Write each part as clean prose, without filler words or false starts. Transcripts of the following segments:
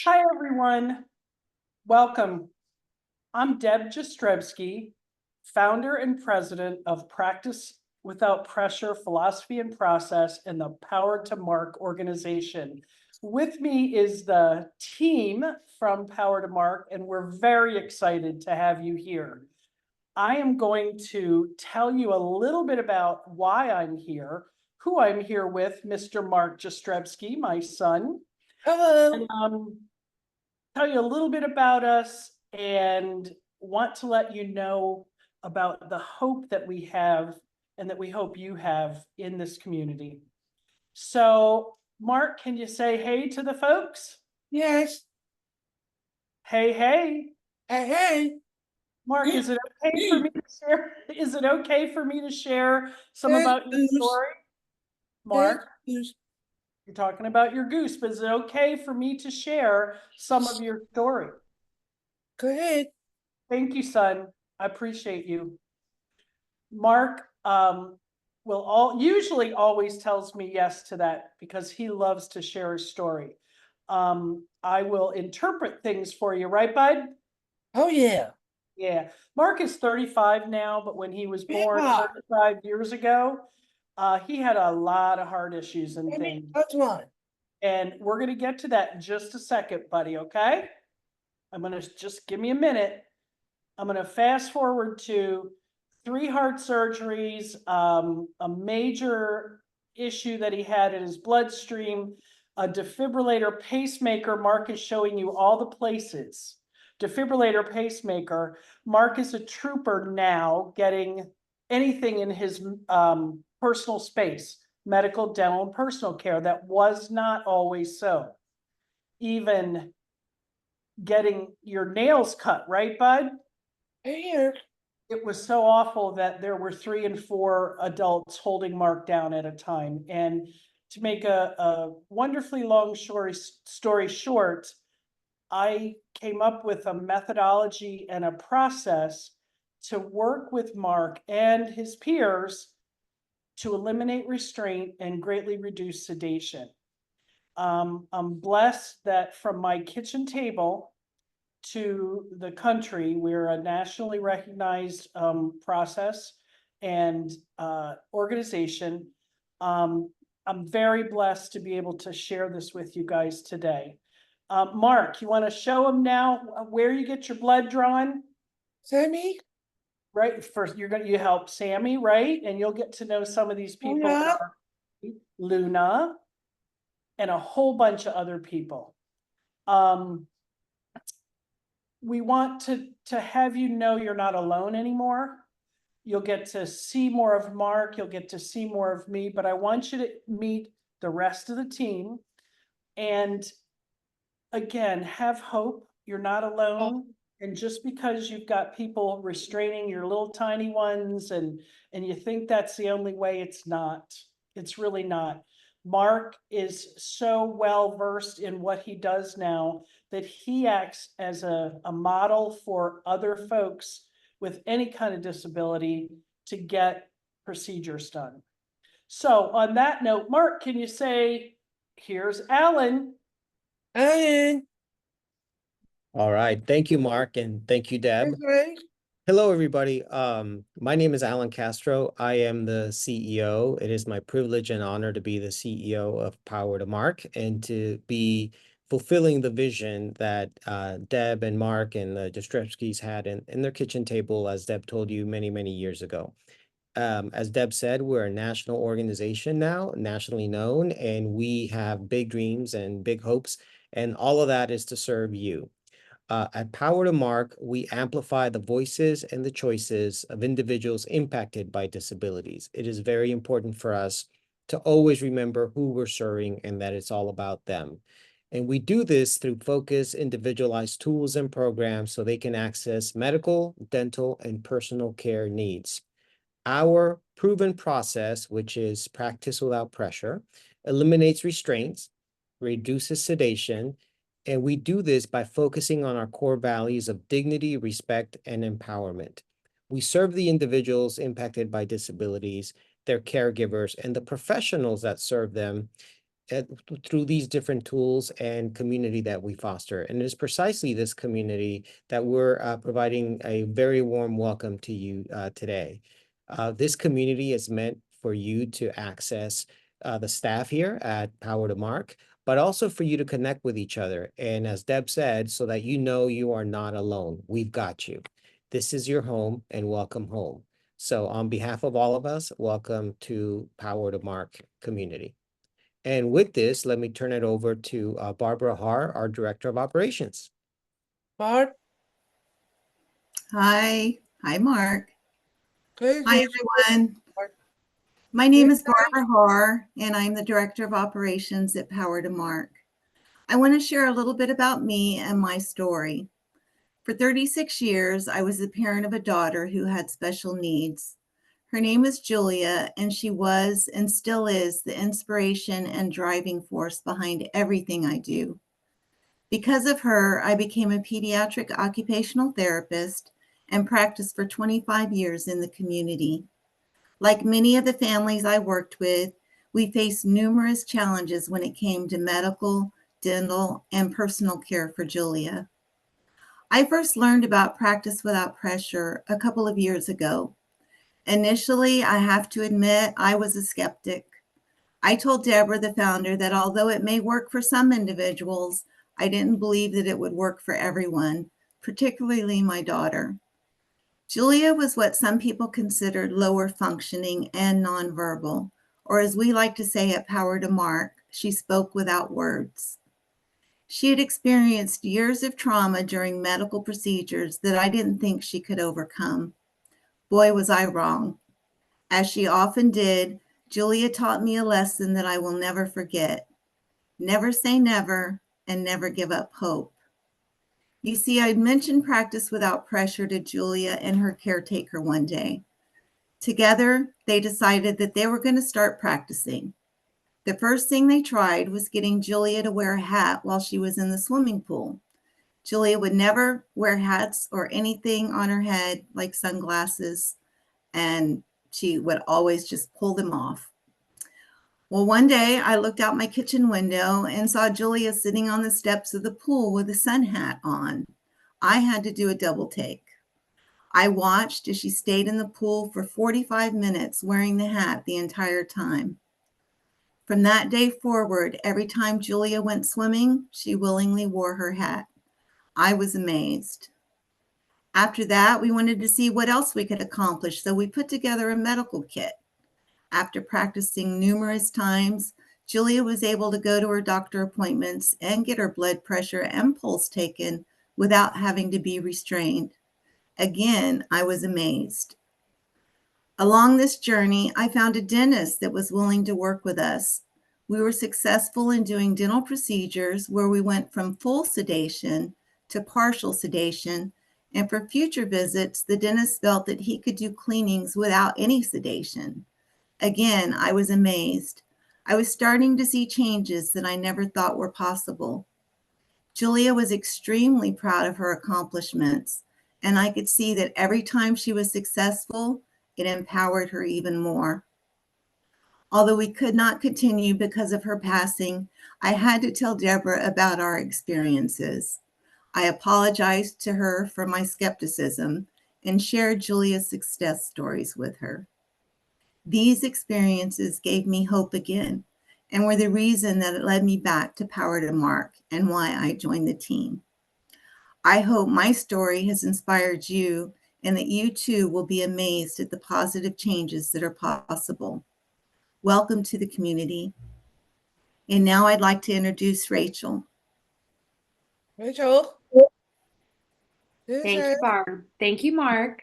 Hi, everyone. Welcome. I'm Deb Jastrzebski, founder and president of Practice Without Pressure Philosophy and Process and the Power to Mark organization. With me is the team from Power to Mark, and we're very excited to have you here. I am going to tell you a little bit about why I'm here, who I'm here with, Mr. Mark Jastrzebski, my son. Hello. And tell you a little bit about us and want to let you know about the hope that we have and that we hope you have in this community. So, Mark, can you say hey to the folks? Yes. Hey, hey. Hey. Mark, is it okay for me to share? Is it okay for me to share some Hey. about your story? Mark, Goose. you're talking about your goose, but is it okay for me to share some of your story? Go ahead. Thank you, son. I appreciate you. Mark will usually always tells me yes to that because he loves to share his story. I will interpret things for you, right, bud? Oh yeah. Yeah. Mark is 35 now, but when he was born Yeah. 35 years ago, he had a lot of heart issues and things. That's one. And we're going to get to that in just a second, buddy, okay? I'm going to just give me a minute. I'm going to fast forward to 3 heart surgeries, a major issue that he had in his bloodstream, a defibrillator pacemaker. Mark is showing you all the places. Defibrillator pacemaker. Mark is a trooper now, getting anything in his personal space, medical, dental, and personal care. That was not always so. Even getting your nails cut, right, bud? Here. It was so awful that there were 3 and 4 adults holding Mark down at a time. And to make a wonderfully long story short, I came up with a methodology and a process to work with Mark and his peers to eliminate restraint and greatly reduce sedation. I'm blessed that from my kitchen table to the country, we're a nationally recognized process and organization. I'm very blessed to be able to share this with you guys today. Mark, you want to show them now where you get your blood drawn? Sammy. Right, first you help Sammy, right? And you'll get to know some of these people, Yeah. Luna, and a whole bunch of other people. We want to have you know you're not alone anymore. You'll get to see more of Mark, you'll get to see more of me, but I want you to meet the rest of the team. And again, have hope. You're not alone. And just because you've got people restraining your little tiny ones and you think that's the only way, it's not. It's really not. Mark is so well versed in what he does now that he acts as a model for other folks with any kind of disability to get procedures done. So on that note, Mark, can you say, here's Alan? Alan. All right. Thank you, Mark, and thank you, Deb. Okay. Hello, everybody. My name is Alan Castro. I am the CEO. It is my privilege and honor to be the CEO of Power to Mark and to be fulfilling the vision that Deb and Mark and the Jastrzebskis had in their kitchen table, as Deb told you many, many years ago. As Deb said, we're a national organization now, nationally known, and we have big dreams and big hopes, and all of that is to serve you. At Power to Mark, we amplify the voices and the choices of individuals impacted by disabilities. It is very important for us to always remember who we're serving and that it's all about them. And we do this through focused, individualized tools and programs so they can access medical, dental, and personal care needs. Our proven process, which is practice without pressure, eliminates restraints, reduces sedation, and we do this by focusing on our core values of dignity, respect, and empowerment. We serve the individuals impacted by disabilities, their caregivers, and the professionals that serve them through these different tools and community that we foster. And it is precisely this community that we're providing a very warm welcome to you today. This community is meant for you to access the staff here at Power to Mark, but also for you to connect with each other. And as Deb said, so that you know you are not alone. We've got you. This is your home, and welcome home. So on behalf of all of us, welcome to Power to Mark community. And with this, let me turn it over to Barbara Haar, our Director of Operations. Barb, Hi. Hi, Mark. please. Hi, everyone. My name is Hey, guys. Barbara Haar, and I'm the Director of Operations at Power to Mark. I want to share a little bit about me and my story. For 36 years, I was the parent of a daughter who had special needs. Her name is Julia, and she was and still is the inspiration and driving force behind everything I do. Because of her, I became a pediatric occupational therapist and practiced for 25 years in the community. Like many of the families I worked with, we faced numerous challenges when it came to medical, dental, and personal care for Julia. I first learned about practice without pressure a couple of years ago. Initially, I have to admit, I was a skeptic. I told Deborah, the founder, that although it may work for some individuals, I didn't believe that it would work for everyone, particularly my daughter. Julia was what some people considered lower functioning and nonverbal, or as we like to say at Power to Mark, she spoke without words. She had experienced years of trauma during medical procedures that I didn't think she could overcome. Boy, was I wrong. As she often did, Julia taught me a lesson that I will never forget. Never say never and never give up hope. You see, I'd mentioned practice without pressure to Julia and her caretaker one day. Together, they decided that they were going to start practicing. The first thing they tried was getting Julia to wear a hat while she was in the swimming pool. Julia would never wear hats or anything on her head like sunglasses, and she would always just pull them off. Well, one day I looked out my kitchen window and saw Julia sitting on the steps of the pool with a sun hat on. I had to do a double take. I watched as she stayed in the pool for 45 minutes wearing the hat the entire time. From that day forward, every time Julia went swimming, she willingly wore her hat. I was amazed. After that, we wanted to see what else we could accomplish, so we put together a medical kit. After practicing numerous times, Julia was able to go to her doctor appointments and get her blood pressure and pulse taken without having to be restrained. Again, I was amazed. Along this journey, I found a dentist that was willing to work with us. We were successful in doing dental procedures where we went from full sedation to partial sedation, and for future visits, the dentist felt that he could do cleanings without any sedation. Again, I was amazed. I was starting to see changes that I never thought were possible. Julia was extremely proud of her accomplishments, and I could see that every time she was successful, it empowered her even more. Although we could not continue because of her passing, I had to tell Deborah about our experiences. I apologized to her for my skepticism and shared Julia's success stories with her. These experiences gave me hope again and were the reason that it led me back to Power to Mark and why I joined the team. I hope my story has inspired you and that you too will be amazed at the positive changes that are possible. Welcome to the community. And now I'd like to introduce Rachel. Rachel. Thank you, Barb. Thank you, Mark.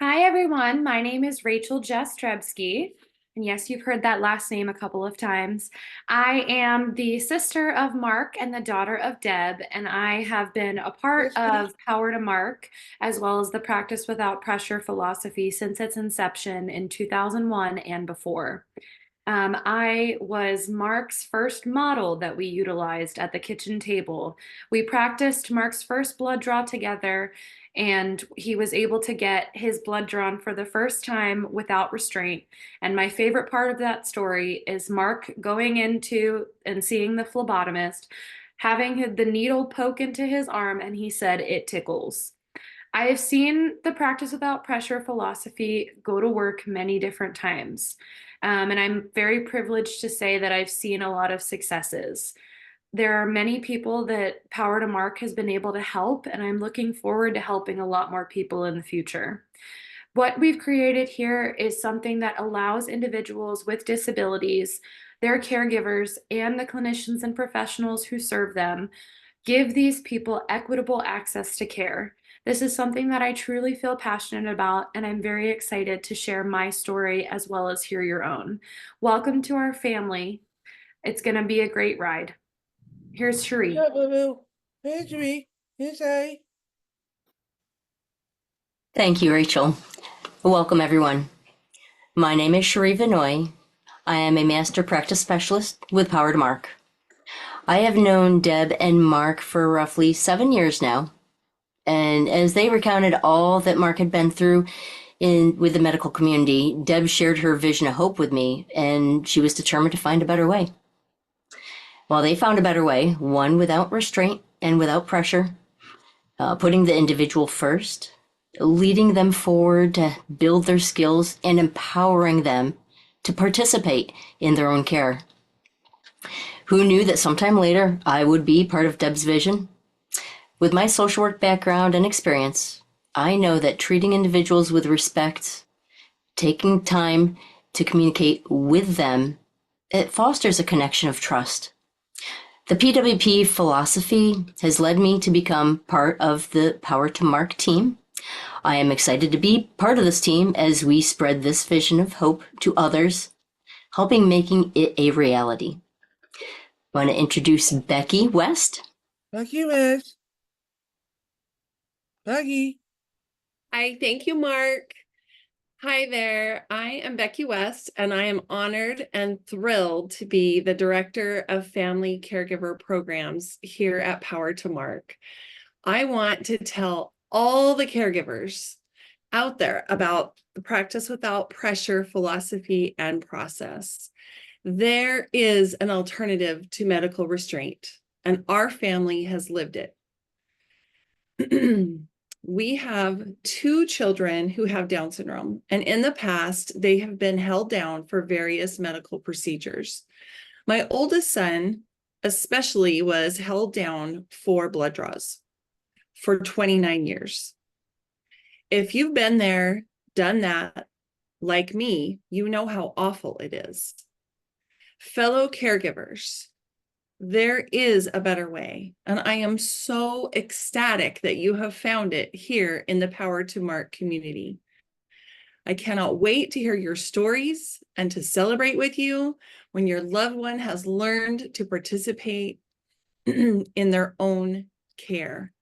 Hi, everyone. My name is Rachel Jestrebski. And yes, you've heard that last name a couple of times. I am the sister of Mark and the daughter of Deb, and I have been a part of Power to Mark, as well as the Practice Without Pressure philosophy since its inception in 2001 and before. I was Mark's first model that we utilized at the kitchen table. We practiced Mark's first blood draw together, and he was able to get his blood drawn for the first time without restraint. And my favorite part of that story is Mark going into and seeing the phlebotomist, having the needle poke into his arm, and he said, "It tickles." I have seen the practice without pressure philosophy go to work many different times. And I'm very privileged to say that I've seen a lot of successes. There are many people that Power to Mark has been able to help, and I'm looking forward to helping a lot more people in the future. What we've created here is something that allows individuals with disabilities, their caregivers, and the clinicians and professionals who serve them, give these people equitable access to care. This is something that I truly feel passionate about, and I'm very excited to share my story as well as hear your own. Welcome to our family. It's going to be a great ride. Here's Cherie. Yeah, boo-boo. Here's me. Here's A. Thank you, Rachel. Welcome, everyone. My name is Cherie Vinoy. I am a master practice specialist with Power to Mark. I have known Deb and Mark for roughly 7 years now. And as they recounted all that Mark had been through with the medical community, Deb shared her vision of hope with me, and she was determined to find a better way. Well, they found a better way, one without restraint and without pressure, putting the individual first, leading them forward to build their skills, and empowering them to participate in their own care. Who knew that sometime later I would be part of Deb's vision? With my social work background and experience, I know that treating individuals with respect, taking time to communicate with them, it fosters a connection of trust. The PWP philosophy has led me to become part of the Power to Mark team. I am excited to be part of this team as we spread this vision of hope to others, helping making it a reality. I want to introduce Becky West. Thank you, Miss. Becky. Hi, thank you, Mark. Hi there. I am Becky West, and I am honored and thrilled to be the Director of Family Caregiver Programs here at Power to Mark. I want to tell all the caregivers out there about the practice without pressure philosophy and process. There is an alternative to medical restraint, and our family has lived it. We have 2 children who have Down syndrome, and in the past, they have been held down for various medical procedures. My oldest son especially was held down for blood draws for 29 years. If you've been there, done that, like me, you know how awful it is. Fellow caregivers, there is a better way, and I am so ecstatic that you have found it here in the Power to Mark community. I cannot wait to hear your stories and to celebrate with you when your loved one has learned to participate in their own care.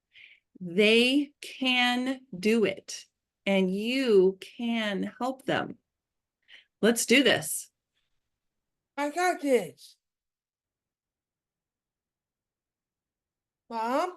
They can do it, and you can help them. Let's do this. I got this. Mom?